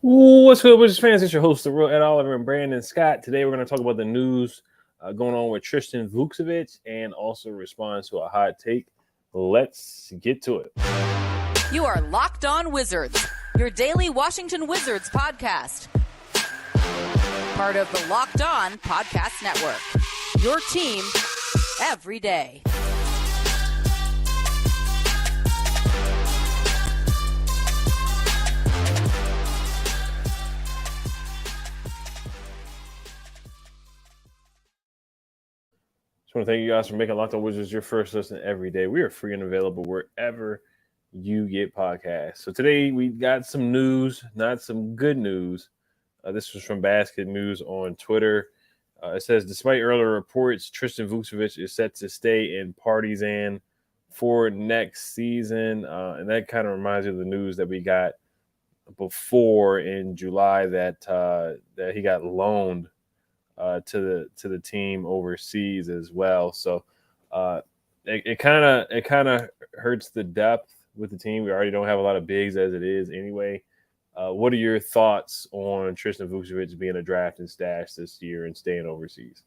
What's good, Wizards fans? It's your host, the real Ed Oliver and Brandon Scott. Today, we're going to talk about the news going on with Tristan Vukcevic and also respond to a hot take. Let's get to it. You are Locked On Wizards, your daily Washington Wizards podcast. Part of the Locked On Podcast Network. Your team every day. I want to thank you guys for making Locked On Wizards your first listen every day. We are free and available wherever you get podcasts. So today we got some news, not some good news. This was from Basket News on Twitter. It says, despite earlier reports, Tristan Vukcevic is set to stay in Partizan for next season. And that kind of reminds me of the news that we got before in July that he got loaned to the team overseas as well. So it kind of hurts the depth with the team. We already don't have a lot of bigs as it is anyway. What are your thoughts on Tristan Vukcevic being a draft and stash this year and staying overseas?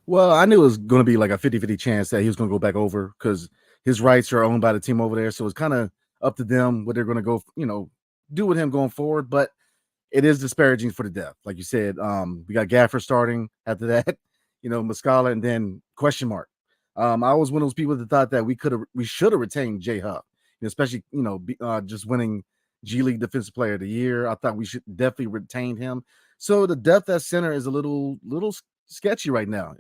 Well, I knew it was going to be like a 50-50 chance that he was going to go back over because his rights are owned by the team over there. So it's kind of up to them what they're going to go, do with him going forward. But it is disparaging for the depth. Like you said, we got Gafford starting after that, Muscala, and then question mark. I was one of those people that thought that we should have retained Jay Huff, especially, just winning G League Defensive Player of the Year. I thought we should definitely retain him. So the depth at center is a little sketchy right now.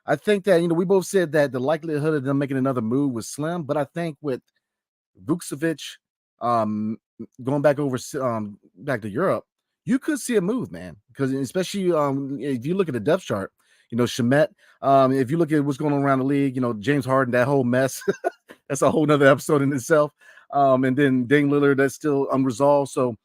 I think that, we both said that the likelihood of them making another move was slim, but I think with Vukcevic, going back over back to Europe, you could see a move, man. Because especially if you look at the depth chart, Shamet. If you look at what's going on around the league, James Harden, that whole mess. That's a whole nother episode in itself. And then Dame Lillard, that's still unresolved. So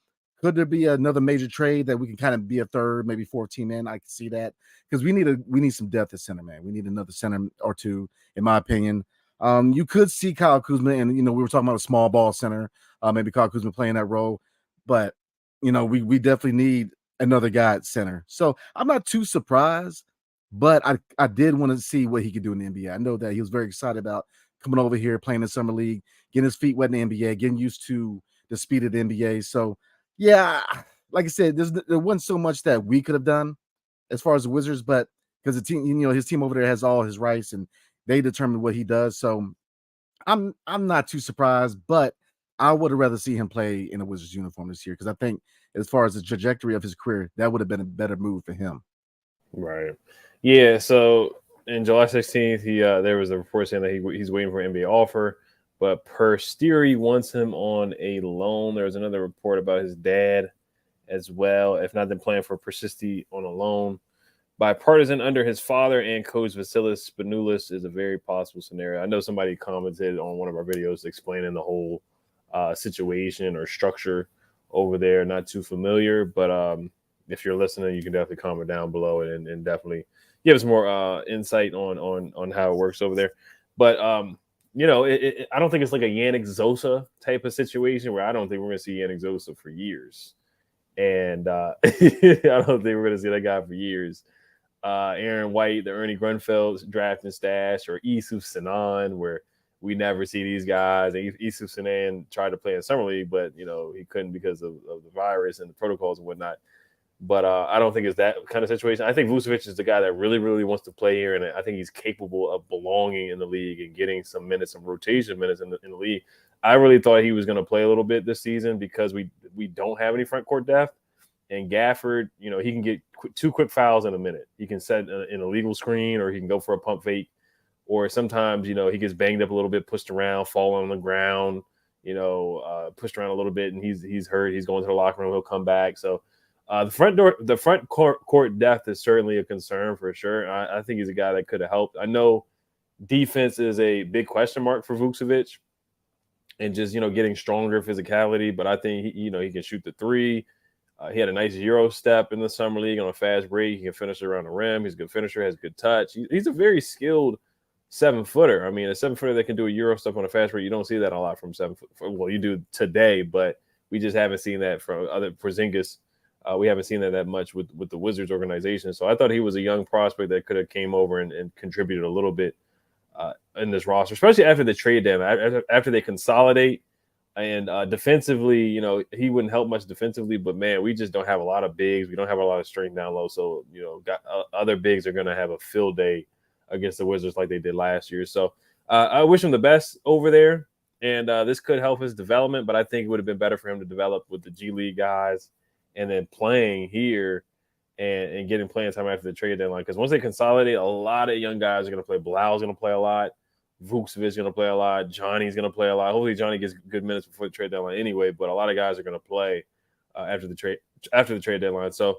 could there be another major trade that we can kind of be a third, maybe fourth team in? I can see that because we need some depth at center, man. We need another center or two, in my opinion. You could see Kyle Kuzma, and we were talking about a small ball center. Maybe Kyle Kuzma playing that role, but we definitely need another guy at center. So I'm not too surprised, but I did want to see what he could do in the NBA. I know that he was very excited about coming over here, playing in summer league, getting his feet wet in the NBA, getting used to the speed of the NBA. So yeah, like I said, there wasn't so much that we could have done as far as the Wizards, but because the team, his team over there has all his rights and they determine what he does. So I'm not too surprised, but I would have rather see him play in a Wizards uniform this year because I think as far as the trajectory of his career, that would have been a better move for him. Right. Yeah. So in July 16th, there was a report saying that he's waiting for an NBA offer, but Per Steary wants him on a loan. There was another report about his dad as well. If not, then playing for Persisti on a loan by Partizan under his father and coach Vasilis Spanoulis is a very possible scenario. I know somebody commented on one of our videos explaining the whole situation or structure over there. Not too familiar, but if you're listening, you can definitely comment down below and definitely give us more insight on how it works over there. But I don't think it's like a Yannick Zosa type of situation where I don't think we're going to see Yannick Zosa for years. And I don't think we're going to see that guy for years. Aaron White, the Ernie Grunfeld draft and stash, or Yusuf Sinan, where we never see these guys. And Yusuf Sinan tried to play in Summer League, but, he couldn't because of the virus and the protocols and whatnot. But I don't think it's that kind of situation. I think Vucevic is the guy that really, really wants to play here, and I think he's capable of belonging in the league and getting some minutes, some rotation minutes in the league. I really thought he was going to play a little bit this season because we don't have any front court depth. And Gafford, he can get two quick fouls in a minute. He can set an illegal screen, or he can go for a pump fake. Or sometimes, he gets banged up a little bit, pushed around, falling on the ground, pushed around a little bit, and he's hurt. He's going to the locker room. He'll come back. So the front court depth is certainly a concern for sure. I think he's a guy that could have helped. I know defense is a big question mark for Vukcevic and just, getting stronger physicality. But I think, he can shoot the three. He had a nice Euro step in the Summer League on a fast break. He can finish around the rim. He's a good finisher, has good touch. He's a very skilled 7-footer. I mean, a 7-footer that can do a Euro step on a fast break, you don't see that a lot from 7 foot. Well, you do today, but We just haven't seen that from other Porzingis. We haven't seen that much with the Wizards organization. So I thought he was a young prospect that could have came over and contributed a little bit in this roster, especially after the trade deadline, after they consolidate. And defensively, he wouldn't help much defensively, but man, we just don't have a lot of bigs. We don't have a lot of strength down low. So, other bigs are going to have a field day against the Wizards like they did last year. So I wish him the best over there. And this could help his development, but I think it would have been better for him to develop with the G League guys and then playing here and getting playing time after the trade deadline. Because once they consolidate, a lot of young guys are going to play. Bilau's going to play a lot. Vukcevic is going to play a lot. Johnny's going to play a lot. Hopefully, Johnny gets good minutes before the trade deadline anyway. But a lot of guys are going to play after the trade deadline. So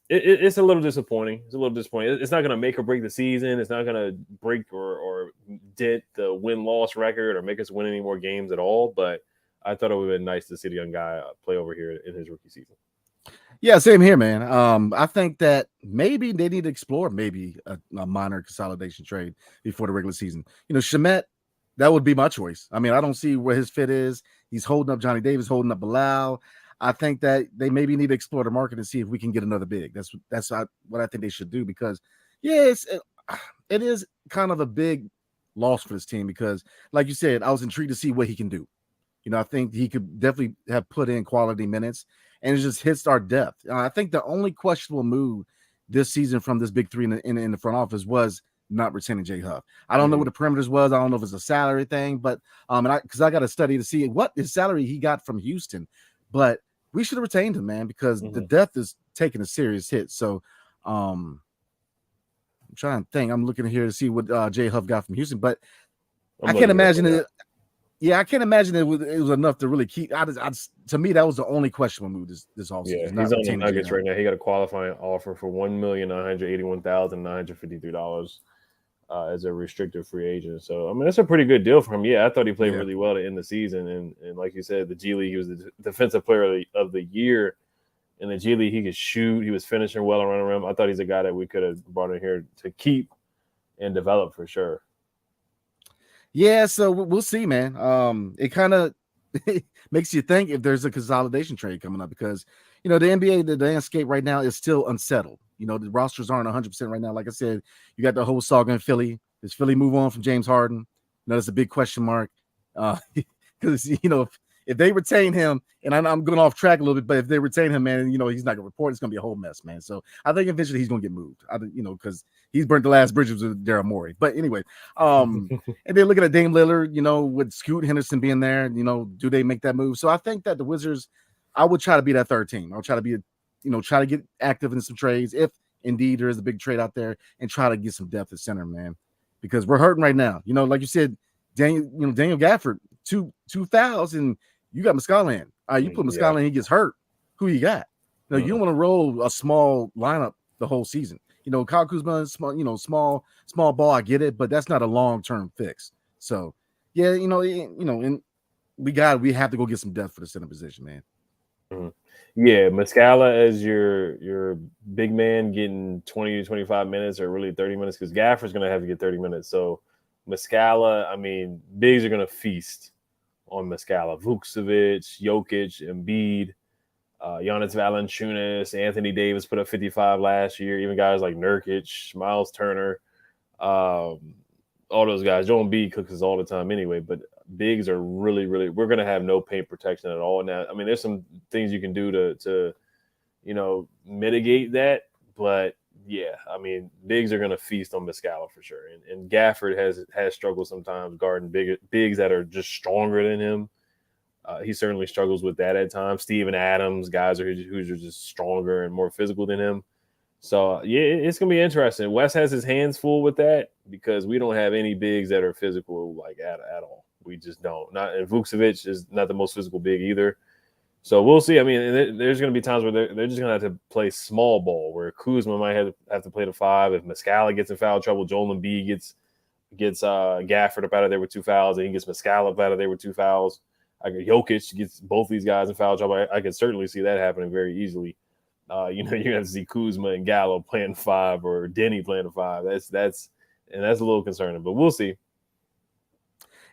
it's a little disappointing. It's not going to make or break the season. It's not going to break or dent the win-loss record or make us win any more games at all. But I thought it would have been nice to see the young guy play over here in his rookie season. Yeah, same here, man. I think that maybe they need to explore maybe a minor consolidation trade before the regular season. Shamet, that would be my choice. I mean, I don't see where his fit is. He's holding up Johnny Davis, holding up Bilal. I think that they maybe need to explore the market and see if we can get another big. That's what I think they should do because, yeah, it is kind of a big loss for this team because, like you said, I was intrigued to see what he can do. I think he could definitely have put in quality minutes. And it just hits our depth. I think the only questionable move this season from this big three in the front office was not retaining Jay Huff. I don't know what the perimeters was. I don't know if it's a salary thing, but because I got to study to see what his salary he got from Houston. But we should have retained him, man, because the depth is taking a serious hit. So I'm trying to think. I'm looking here to see what Jay Huff got from Houston, but I can't imagine it. Yeah, I can't imagine it was enough to really keep. To me, that was the only questionable move this offseason. Yeah, he's on the Nuggets right now. He got a qualifying offer for $1,981,953 as a restricted free agent. So, I mean, that's a pretty good deal for him. Yeah, I thought he played really well to end the season. And like you said, the G League, he was the defensive player of the year. In the G League, he could shoot. He was finishing well around the rim. I thought he's a guy that we could have brought in here to keep and develop for sure. Yeah, so we'll see, man. It kind of makes you think if there's a consolidation trade coming up because, the NBA, the landscape right now is still unsettled. The rosters aren't 100% right now. Like I said, you got the whole saga in Philly. Does Philly move on from James Harden? That's a big question mark. Because, if they retain him, and I'm going off track a little bit, but if they retain him, man, he's not going to report. It's going to be a whole mess, man. So I think eventually he's going to get moved. Because he's burnt the last bridges with Daryl Morey. But anyway, and then looking at Dame Lillard, with Scoot Henderson being there, do they make that move? So I think that the Wizards, I would try to be that third team. I'll try to be, try to get active in some trades if indeed there is a big trade out there and try to get some depth at center, man, because we're hurting right now. Like you said, Daniel Gafford, two fouls and you got Muscala in. You put Muscala in, he gets hurt. Who you got? You don't want to roll a small lineup the whole season. Kyle Kuzma, small ball. I get it, but that's not a long-term fix. So, yeah, and we have to go get some depth for the center position, man. Yeah, Muscala as your big man getting 20 to 25 minutes or really 30 minutes because Gafford's going to have to get 30 minutes. So, Muscala, I mean, bigs are going to feast on Muscala. Vukcevic, Jokic, Embiid, Giannis Valanciunas, Anthony Davis put up 55 last year. Even guys like Nurkic, Miles Turner, all those guys. Joel Embiid cooks us all the time anyway. But bigs are really, really. We're going to have no paint protection at all now. I mean, there's some things you can do to mitigate that. But yeah, I mean, bigs are going to feast on Muscala for sure. And Gafford has struggled sometimes guarding bigs that are just stronger than him. He certainly struggles with that at times. Steven Adams, guys who's just stronger and more physical than him. So, yeah, it's going to be interesting. Wes has his hands full with that because we don't have any bigs that are physical like at all. We just don't. And Vukcevic is not the most physical big either. So we'll see. I mean, there's going to be times where they're just going to have to play small ball, where Kuzma might have to play the 5. If Muscala gets in foul trouble, Joel Embiid gets Gafford up out of there with 2 fouls, and he gets Muscala up out of there with 2 fouls. Jokic gets both these guys in foul trouble. I could certainly see that happening very easily. You're going to see Kuzma and Gallo playing 5 or Denny playing the 5. That's a little concerning, but we'll see.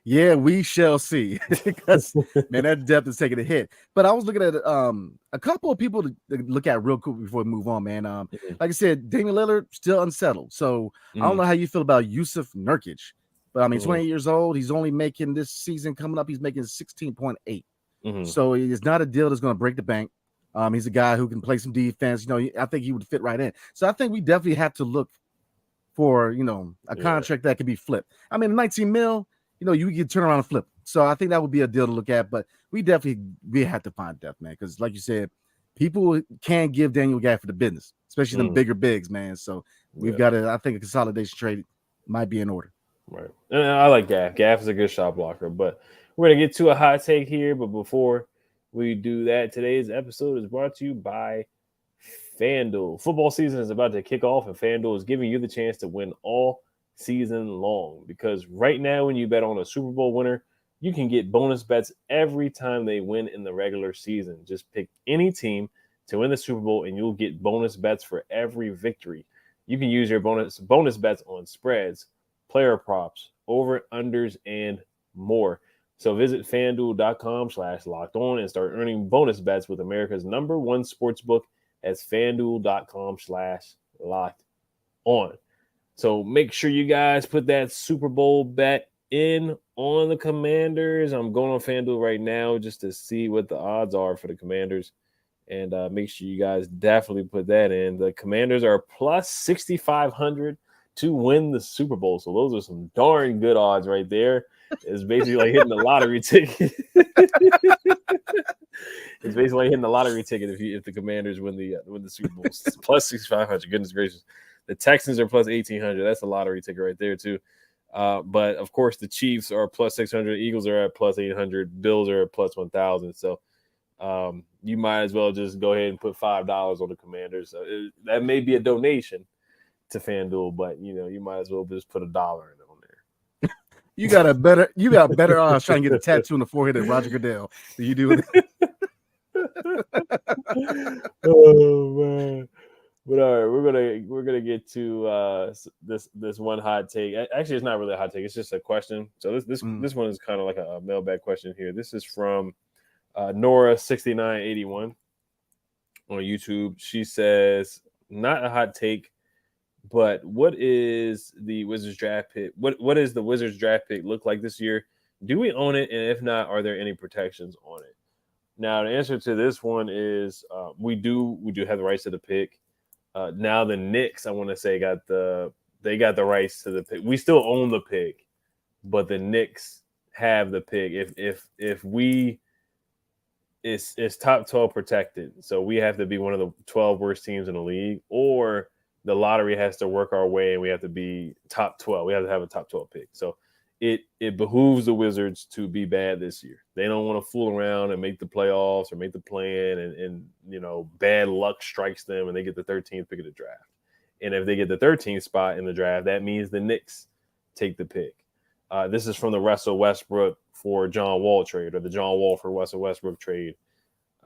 Yeah, we shall see. Because man, that depth is taking a hit. But I was looking at a couple of people to look at real quick before we move on, man. Like I said, Damian Lillard still unsettled. So I don't know how you feel about Yusuf Nurkic. But I mean, 28 years old. He's only making this season coming up. He's making 16.8. So it's not a deal that's going to break the bank. He's a guy who can play some defense. I think he would fit right in. So I think we definitely have to look for a contract that can be flipped. I mean, 19 mil. You can turn around and flip. So I think that would be a deal to look at. But we have to find depth, man. Because like you said, people can give Daniel Gafford the business, especially them bigger bigs, man. So we've got to. I think a consolidation trade might be in order. Right. And I like Gaff. Gaff is a good shot blocker. But we're going to get to a hot take here. But before we do that, today's episode is brought to you by FanDuel. Football season is about to kick off, and FanDuel is giving you the chance to win all season long, because right now when you bet on a Super Bowl winner, you can get bonus bets every time they win in the regular season. Just pick any team to win the Super Bowl and you'll get bonus bets for every victory. You can use your bonus bets on spreads, player props, over, unders, and more. So visit FanDuel.com/lockedon and start earning bonus bets with America's #1 sportsbook. That's FanDuel.com/lockedon. So make sure you guys put that Super Bowl bet in on the Commanders. I'm going on FanDuel right now just to see what the odds are for the Commanders. And make sure you guys definitely put that in. The Commanders are plus 6,500 to win the Super Bowl. So those are some darn good odds right there. It's basically like hitting the lottery ticket. It's basically like hitting the lottery ticket if the Commanders win the Super Bowl. Plus 6,500. Goodness gracious. The Texans are plus 1,800. That's a lottery ticket right there, too. But, of course, the Chiefs are plus 600. Eagles are at plus 800. Bills are at plus 1,000. So you might as well just go ahead and put $5 on the Commanders. That may be a donation to FanDuel, but, you might as well just put $1 in on there. You got better odds trying to get a tattoo on the forehead of Roger Goodell than you do with Oh, man. But all right, we're gonna get to this one hot take. Actually, it's not really a hot take; it's just a question. So this one is kind of like a mailbag question here. This is from Nora6981 on YouTube. She says, "Not a hot take, but what is the Wizards draft pick? What is the Wizards draft pick look like this year? Do we own it? And if not, are there any protections on it?" Now, the answer to this one is we do have the rights to the pick. Now the Knicks, I want to say, got the rights to the pick. We still own the pick, but the Knicks have the pick. If we it's top 12 protected, so we have to be one of the 12 worst teams in the league, or the lottery has to work our way and we have to be top 12. We have to have a top 12 pick. So it behooves the Wizards to be bad this year. They don't want to fool around and make the playoffs or make the plan and bad luck strikes them and they get the 13th pick of the draft. And if they get the 13th spot in the draft, that means the Knicks take the pick. This is from the Russell Westbrook for John Wall trade, or the John Wall for Russell Westbrook trade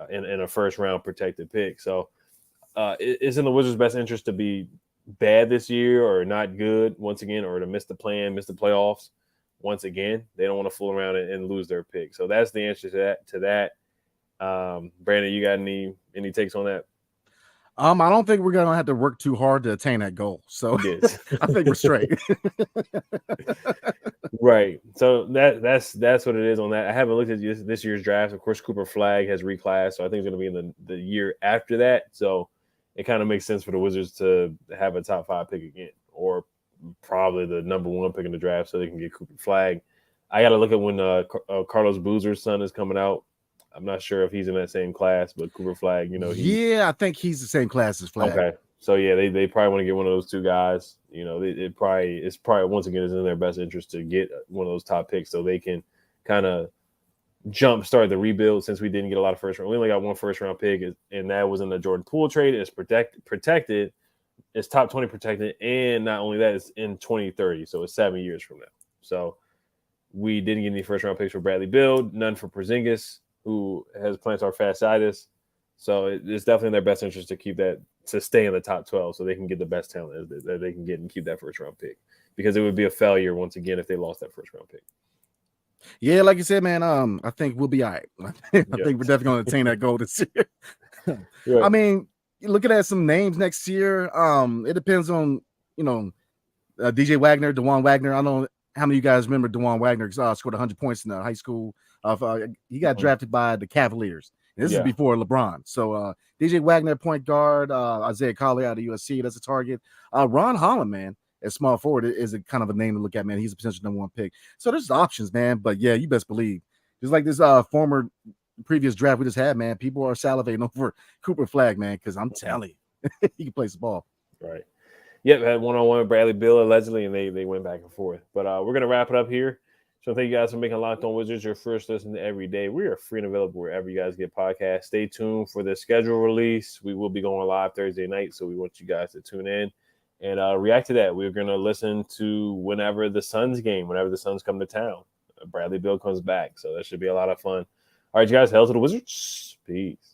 in a first round protected pick. So it's in the Wizards' best interest to be bad this year or not good once again, or to miss the plan, miss the playoffs. Once again, they don't want to fool around and lose their pick. So that's the answer to that. Brandon, you got any takes on that? I don't think we're gonna have to work too hard to attain that goal. So I think we're straight. Right. So that's what it is on that. I haven't looked at this year's draft. Of course, Cooper Flagg has reclassed, so I think it's going to be in the year after that. So it kind of makes sense for the Wizards to have a top 5 pick again, or probably the number 1 pick in the draft, so they can get Cooper Flagg. I got to look at when Carlos Boozer's son is coming out. I'm not sure if he's in that same class, but Cooper Flagg, I think he's the same class as Flagg. Okay, so yeah, they probably want to get one of those two guys. It's probably once again is in their best interest to get one of those top picks so they can kind of jump start the rebuild. Since we didn't get a lot of first round, we only got 1 first round pick, and that was in the Jordan Poole trade. It's protected. It's top 20 protected, and not only that, it's in 2030, so it's 7 years from now. So we didn't get any first round picks for Bradley Beal, none for Porzingis, who has plantar fasciitis. So it's definitely in their best interest to keep that, to stay in the top 12 so they can get the best talent that they can get and keep that first round pick, because it would be a failure once again if they lost that first round pick. Yeah, like you said, man. I think we'll be all right. I think we're definitely going to attain that goal this year. Right. I mean, looking at some names next year, it depends on DJ Wagner, DeJuan Wagner. I don't know how many of you guys remember DeJuan Wagner scored 100 points in the high school. He got drafted by the Cavaliers. This is before LeBron. So DJ Wagner, point guard, Isaiah Collier out of USC, that's a target. Ron Holland, man, at small forward is a kind of a name to look at, man. He's a potential number 1 pick. So there's options, man. But yeah, you best believe. Just like this former previous draft we just had, man, people are salivating over Cooper Flagg, man, because I'm telling you, he can play some ball. Right. Yep, had one-on-one with Bradley Beal allegedly, and they went back and forth. But we're gonna wrap it up here. So thank you guys for making Locked On Wizards your first listen every day. We are free and available wherever you guys get podcasts. Stay tuned for the schedule release. We will be going live Thursday night, so we want you guys to tune in and react to that. We're gonna listen to whenever the Suns come to town. Bradley Beal comes back, so that should be a lot of fun. All right, you guys, hail to the Wizards. Peace.